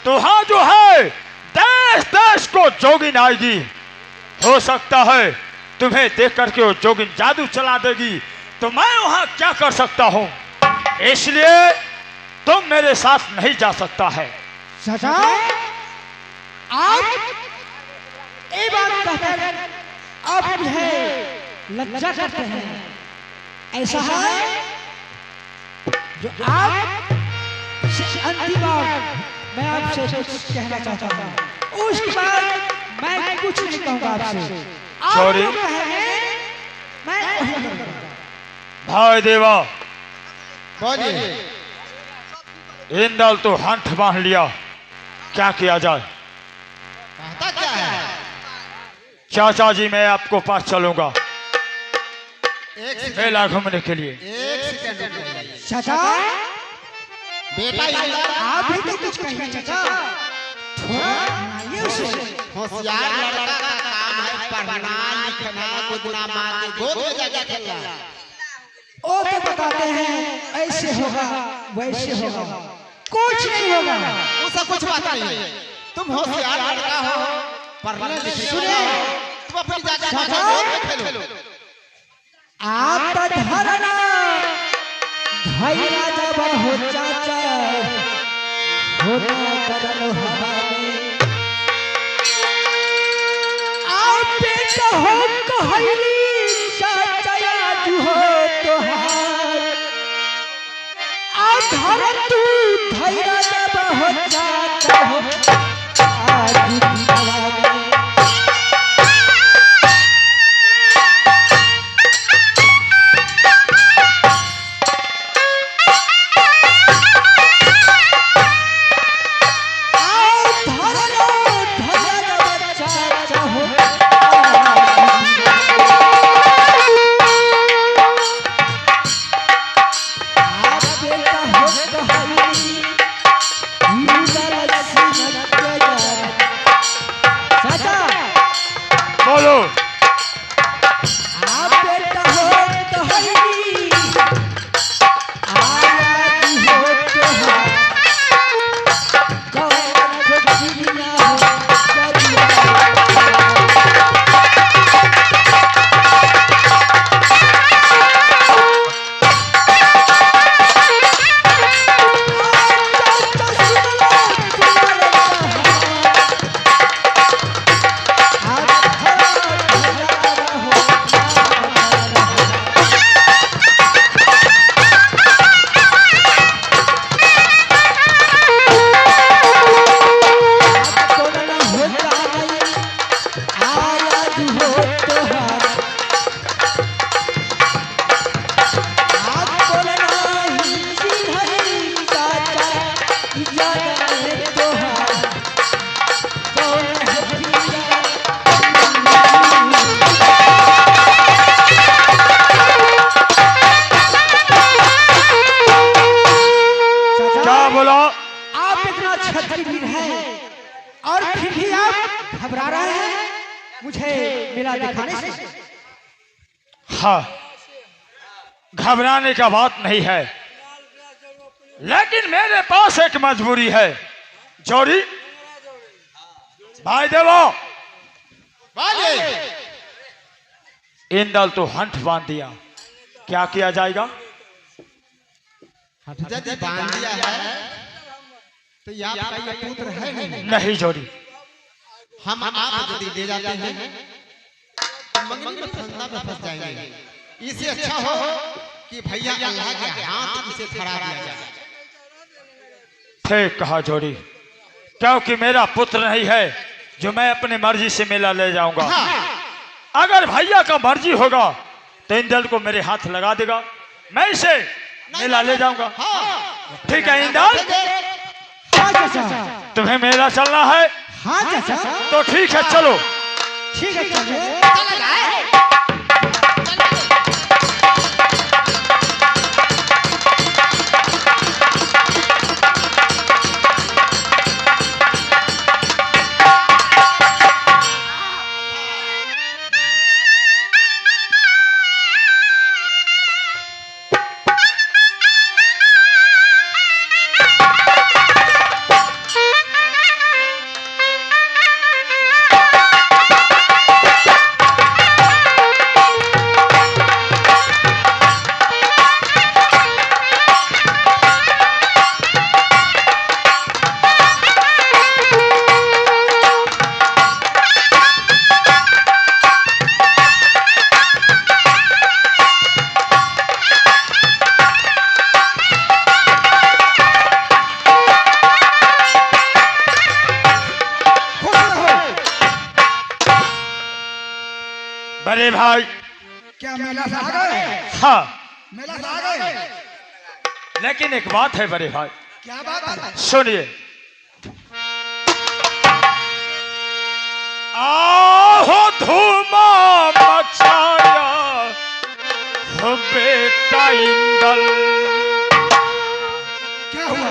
तो हाँ जो है देश देश को जोगिन आएगी। हो सकता है तुम्हें देख करके वो जोगिन जादू चला देगी, तो मैं वहां क्या कर सकता हूं, इसलिए तुम मेरे साथ नहीं जा सकता है। चाचा, आप ये बात कहकर आप मुझे लज्जा करते हैं। ऐसा है जो आप अंतिम बार मैं आपसे कुछ कहना चाहता हूँ, उसके बाद मैं कुछ नहीं कहूँगा आपसे। आप जो कहेंगे मैं वही करूँगा। भाई देवा, बोलिए। इंदल तो हंठ बांध लिया, क्या किया जाए? कहता क्या है? चाचा जी मैं आपको पास चलूंगा एक मेला घूमने के लिए। सेकंड रुकिए। चाचा, बेटा इंदल, आप भी तो कुछ कहिए चाचा। थोड़ा मनाइए उसे। होशियार लड़का का काम है पढ़ना लिखना, गुदना माँ के गोद में जाके खेलना। वो तो बताते हैं ऐसे होगा वैसे होगा, कुछ नहीं होगा। उसका कुछ बात नहीं है। तुम होशियार लड़का हो, पढ़ने लिखने हो, तुम अपनी जाके माँ के गोद में खेलो। आप तो धरना धैर्य जब हो चाचा, होना करल हवा में। आप बेटा हो कहली चाचा आज हो तोहार। आप धर तू धैर्य जब हो चाचा हो आज हवा में। और फिर भी आप घबरा रहे हैं मुझे मेला दिखाने से। हाँ, घबराने का बात नहीं है, लेकिन मेरे पास एक मजबूरी है। जोड़ी भाई देवो, इंदल तो हंठ बांध दिया, क्या किया जाएगा? यदि बांध दिया है तो ये आपका ये पुत्र है नहीं। नहीं जोड़ी, हम आप यदि ले जाते हैं तो मंगनी में फंस जाएंगे। इससे अच्छा हो कि भैया अल्लाह के हाथ इसे छड़ा दिया जाए। ठीक कहा जोड़ी, क्योंकि मेरा पुत्र नहीं है जो मैं अपनी मर्जी से मेला ले जाऊंगा। हाँ। अगर भैया का मर्जी होगा तो इंदल को मेरे हाथ लगा देगा, मैं इसे मेला ले जाऊंगा। हाँ। ठीक है इंदल? हाँ चाचा। तुम्हें मेला चलना है? हाँ चाचा। तो ठीक है, चलो। ठीक है चलो। बड़े भाई। क्या मेला से आ गए? हाँ, मेला से आ गए? लेकिन एक बात है बड़े भाई, क्या बात है? सुनिए। आहो धूमा मचाया हो बेटा इंदल। क्या हुआ?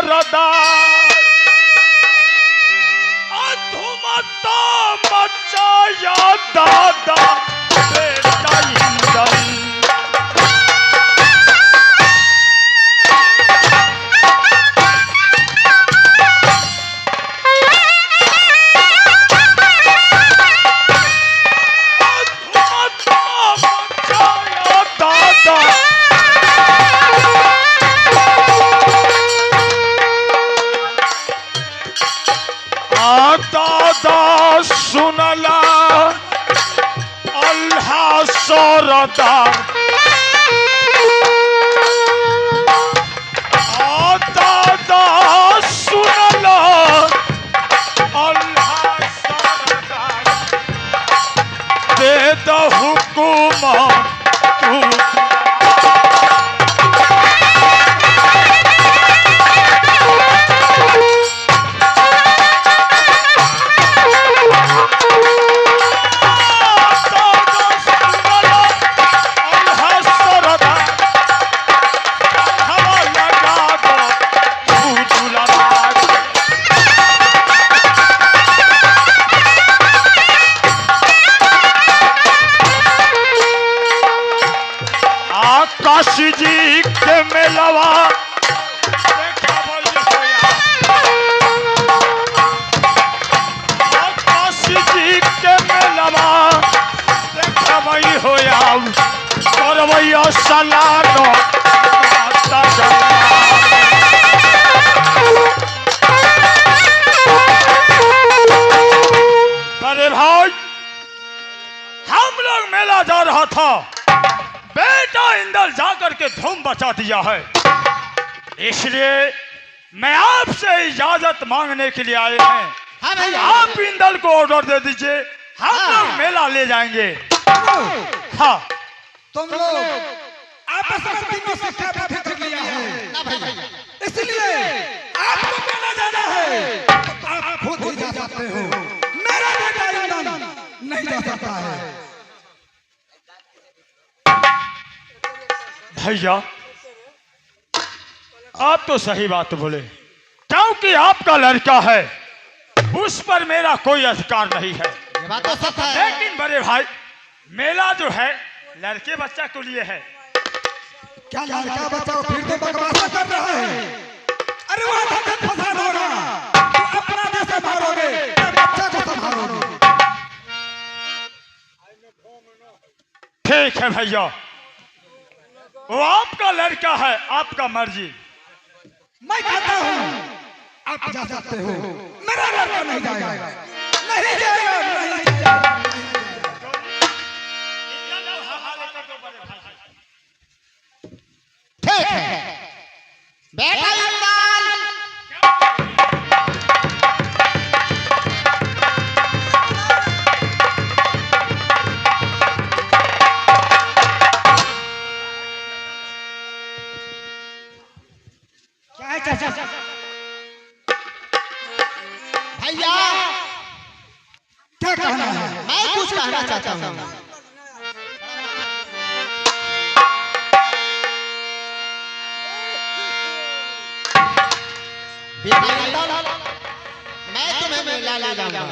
दादा बेटा इंदल। दादा सुनला अल्लाह सरदा। दादा सुनला अल्लाह सरदा। दे द हुकुम तू। काशी जी के मेलवा काशी जी के मेलवा देखबई होया करबैया सलानो माता अरे भाई, हम लोग मेला जा रहा था, बेटा इंदल जाकर के धूम बचा दिया है। इसलिए मैं आपसे इजाजत मांगने के लिए आए हैं। हाँ भैया। आप इंदल को ऑर्डर दे दीजिए, हम लोग मेला ले जाएंगे। हाँ, तुम लोग आपस में तीनों से क्या बात कर लिया है? ना भैया, इसलिए आपको मेला जाना है तो आप खुद ही जा सकते हो। मेरा बेटा इंदल नहीं जा सकता है। भैया आप तो सही बात बोले, क्योंकि आपका लड़का है, उस पर मेरा कोई अधिकार नहीं है। ये बात तो सच है। लेकिन बड़े भाई, मेला जो है लड़के बच्चा के लिए है। क्या लड़का बच्चा फिर तो बकवास कर रहा है? अरे वह धक्का फसाद होगा, तो अपना देश संभालोगे, बच्चा को संभालोगे। ठीक है भैया, वो आपका लड़का है, आपका मर्जी। मैं कहता हूँ आप जा सकते हो, मेरा लड़का नहीं जाएगा। नहीं जाएगा, नहीं जाएगा। ठीक है बेटा इंदल, क्या है चाचा? भैया क्या कहना है? मैं कुछ कहना चाहता हूँ। बेटा इंदल, मैं तुम्हें मेला ले जाऊंगा।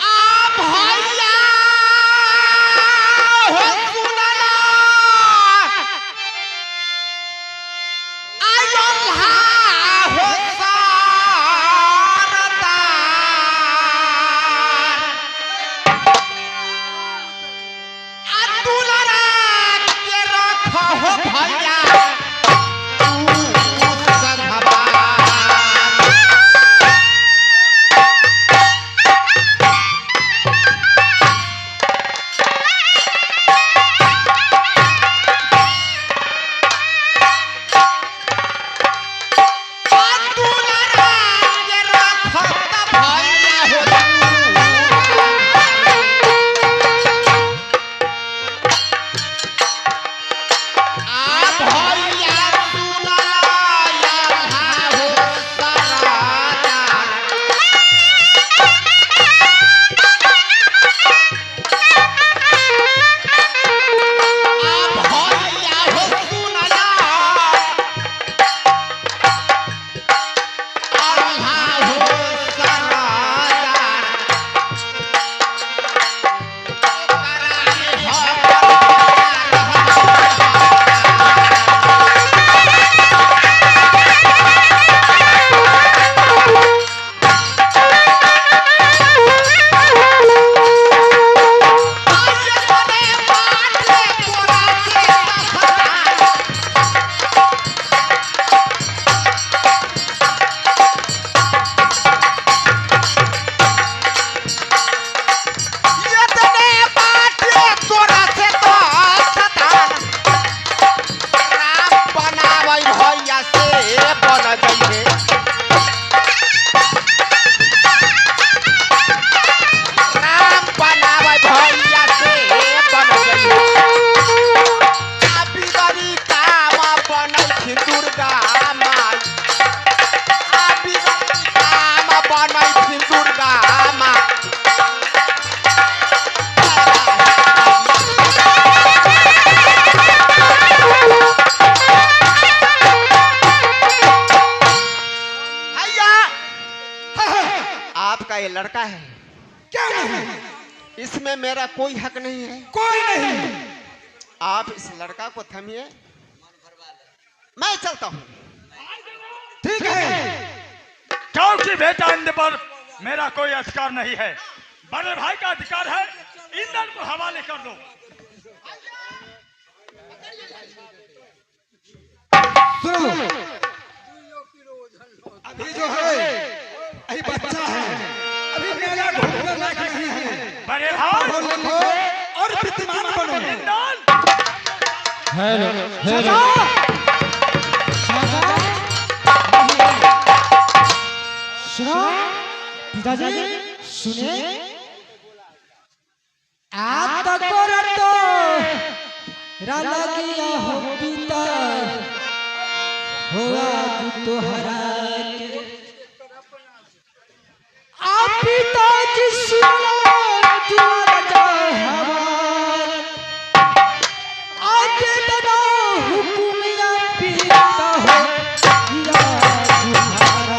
आप भैया हो सुनला, अल्लाह हो सारदार, दुलरा के रखो हो भैया तू संभवा। आपका ये लड़का है, क्या नहीं? इसमें मेरा कोई हक नहीं है। कोई नहीं। आप इस लड़का को थमिए, मैं चलता हूँ। ठीक है। क्योंकि बेटा इन पर मेरा कोई अधिकार नहीं है, बड़े भाई का अधिकार है। इंद्र को हवाले कर दो। सुनो, अभी जो है अभी बच्चा है, अभी मेला घूमने लायक नहीं है। बड़े भाई लिखो और प्रतिमान बनो। इंद्र हेलो सुनो पिताजी, सुने आप तक तो राला किया हो पिता हो आज तो हरा आप पिताजी सुनो तू राजा हमार आज बना हुकुम या पिता हो या तुम्हारा।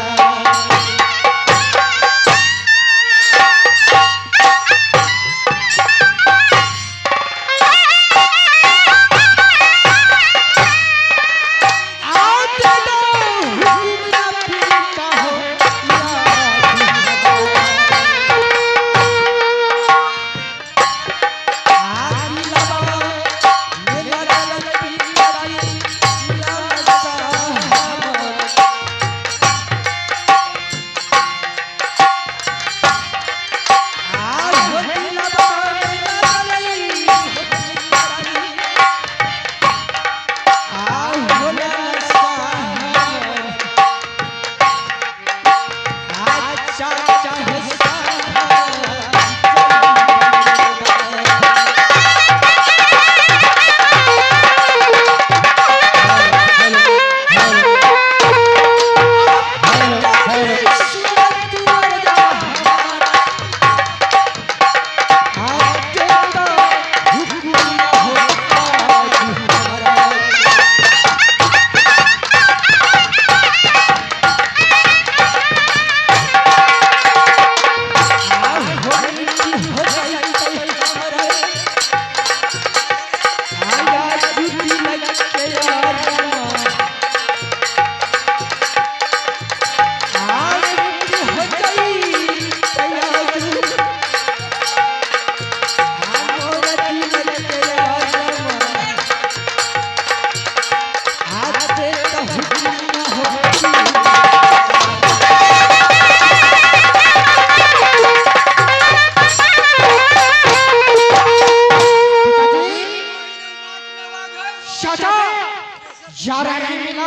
चारा नहीं मिला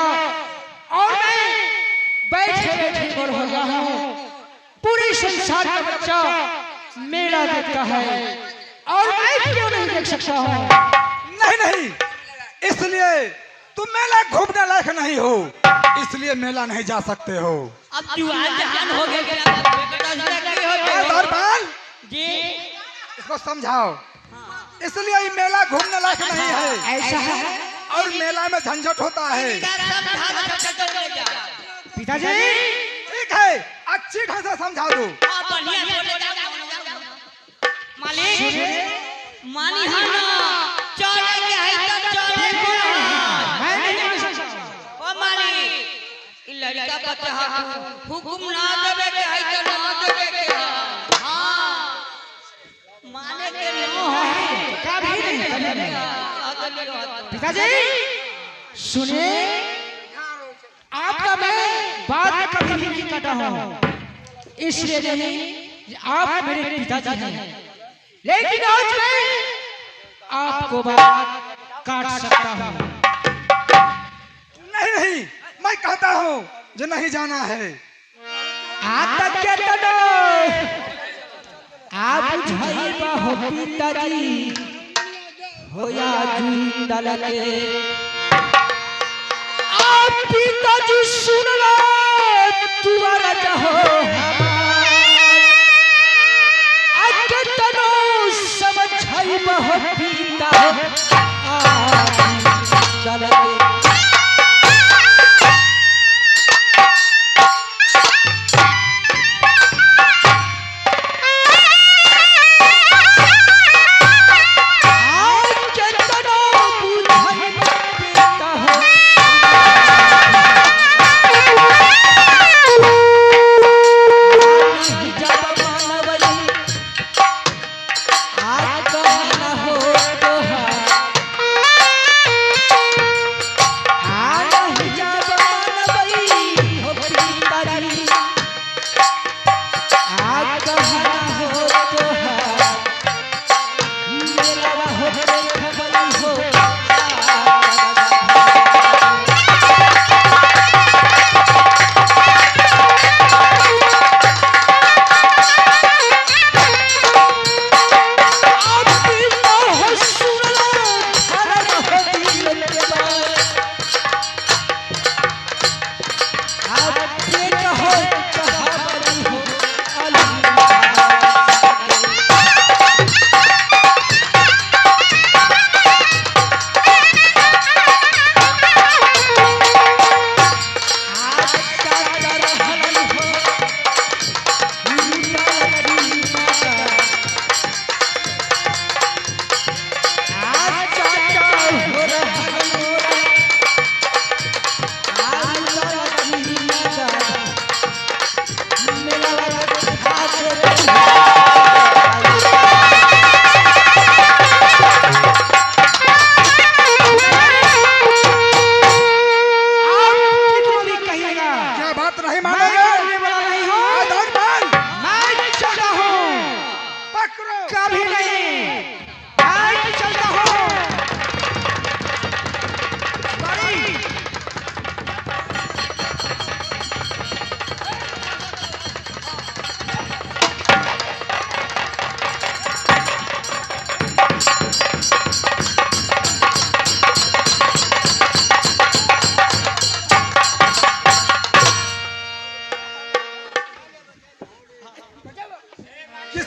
और मैं बैठे बैठे बोर हो गया हूँ। पूरे संसार का बच्चा मेला देखता है और मैं क्यों नहीं देख सकता हूँ? नहीं नहीं, इसलिए तुम मेला घूमने लायक नहीं हो, इसलिए मेला नहीं जा सकते हो। अब जुआन जहान हो गए दरबार जी, इसको समझाओ, इसलिए ये मेला घूमने लायक नहीं है। ऐसा है और मेला में झंझट होता है। पिताजी, ठीक है, अच्छी ढंग से समझा दो। मालिक मानी हाना चले के है तो चले के मैं नहीं मान सकता। ओ मालिक इ लड़का बच्चा हुकुम ना देवे के है तो ना देवे के। हां माने के नो है कभी नहीं। पिताजी सुनिए, आपका मैं बात कभी नहीं काटा हूँ, इसलिए नहीं आप मेरे पिताजी हैं, लेकिन आज मैं आपको बात काट सकता हूँ। नहीं नहीं, मैं कहता हूँ जो नहीं जाना है। आता क्या तनो आप बुझाई हो पिताजी हो या जिंदा लगे। आप पिताजी सुन लो, तुम्हारा चाहो आगे तनो समझाई हो पिता चल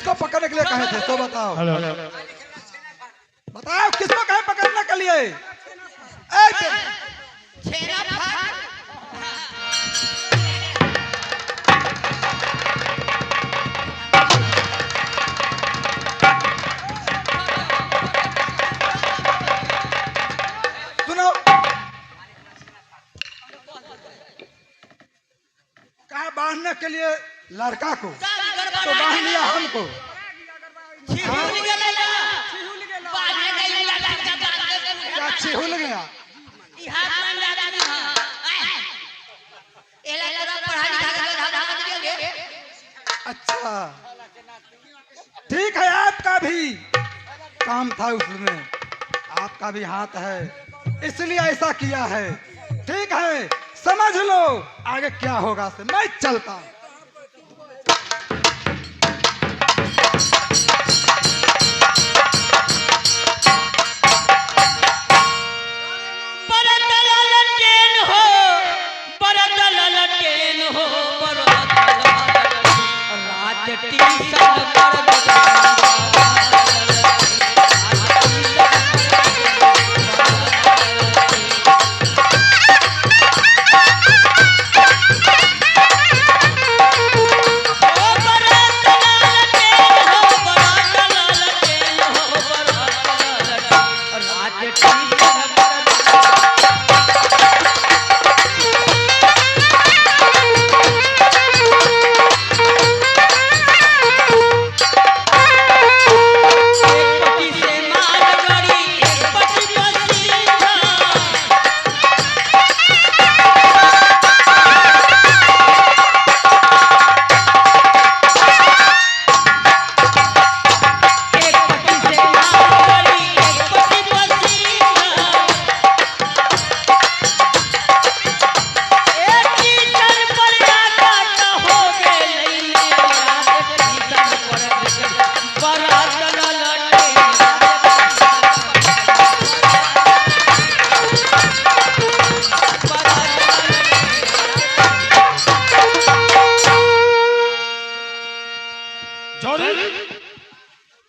किसको पकड़ने के लिए कहे थे तो बताओ। हेलो बताओ किसको कहे पकड़ने के लिए? छेरा फाड़ सुनो, कहा बांधने के लिए लड़का को तो बांध लिया हमको। क्या छिहुल गया? अच्छा ठीक है, आपका भी काम था उसमें, आपका भी हाथ है, इसलिए ऐसा किया है। ठीक है, समझ लो आगे क्या होगा से मैं चलता हूं।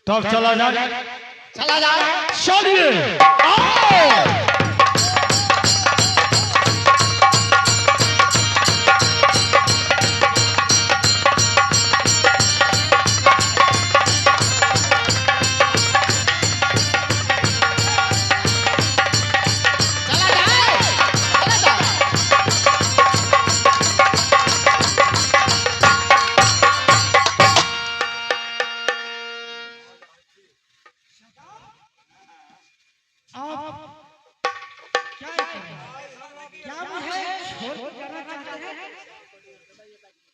तब चला जाए, चला जाए। चलिए आओ।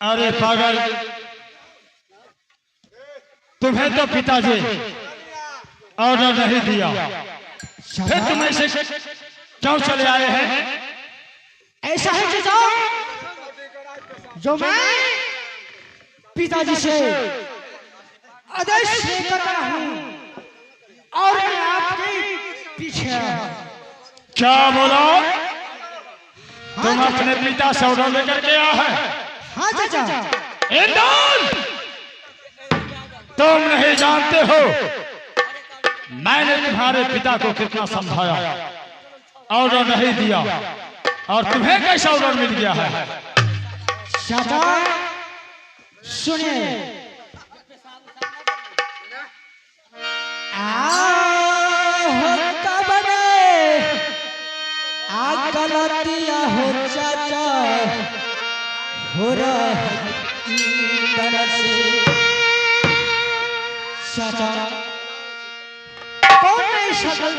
अरे पागल, तुम्हें तो पिताजी ऑर्डर नहीं दिया, फिर तुम ऐसे क्यों चले आए हैं? ऐसा है चाचा, जो मैं पिताजी से आदेश लेकर आया हूँ और मैं आपके पीछे। क्या बोला? तुम अपने पिता से ऑर्डर लेकर के आया है? हाँ चाचा। इंदौर, तुम नहीं जानते हो मैंने तुम्हारे पिता को कितना समझाया, ऑर्डर नहीं दिया, और तुम्हें कैसा ऑर्डर मिल गया है? चाचा सुनिए, गलतियां हो चाचा हो रहा से। चाचा कौन नहीं शकल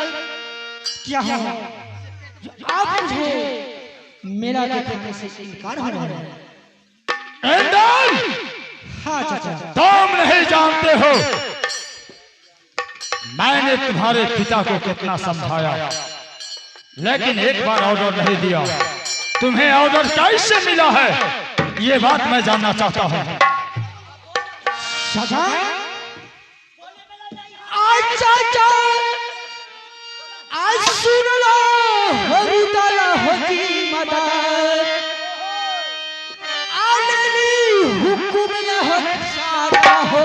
क्या है जो आप मुझे मेरा देखने से इनकार हो रहा है? हाँ चाचा, तुम नहीं जानते हो मैंने तुम्हारे पिता को कितना समझाया, लेकिन एक बार ऑर्डर नहीं दिया। तुम्हें ऑर्डर कैसे मिला है, ये बात मैं जानना चाहता हूँ। चाचा आज चाचा आज सुन लो हरिदल होती मदद आनली हुकुम यह सारा हो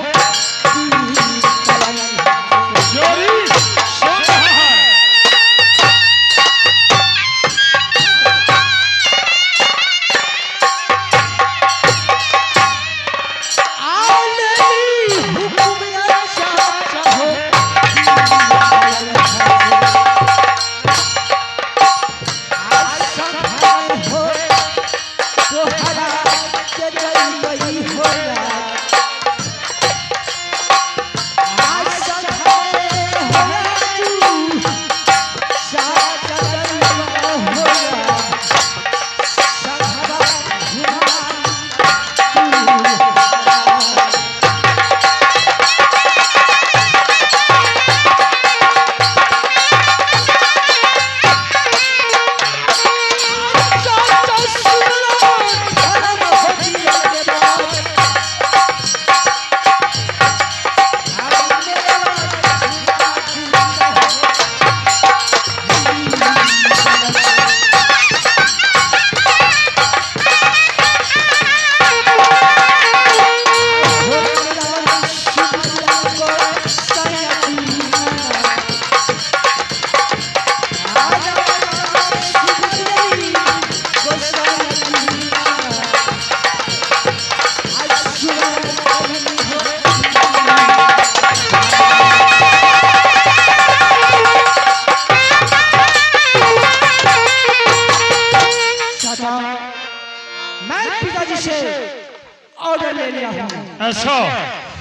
ले लिया हूँ। ऐसा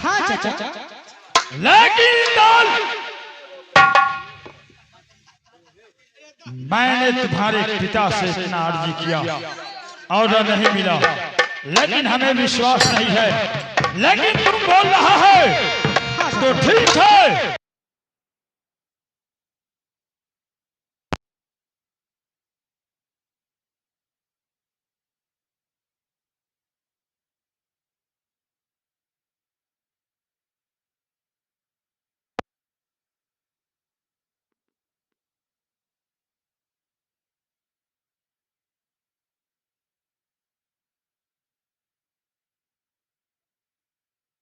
हाँ चाचा। लेकिन इंदौल, मैंने तुम्हारे पिता से इतना अर्जी किया, ऑर्डर नहीं मिला, लेकिन हमें विश्वास नहीं है। लेकिन तुम बोल रहा है तो ठीक है,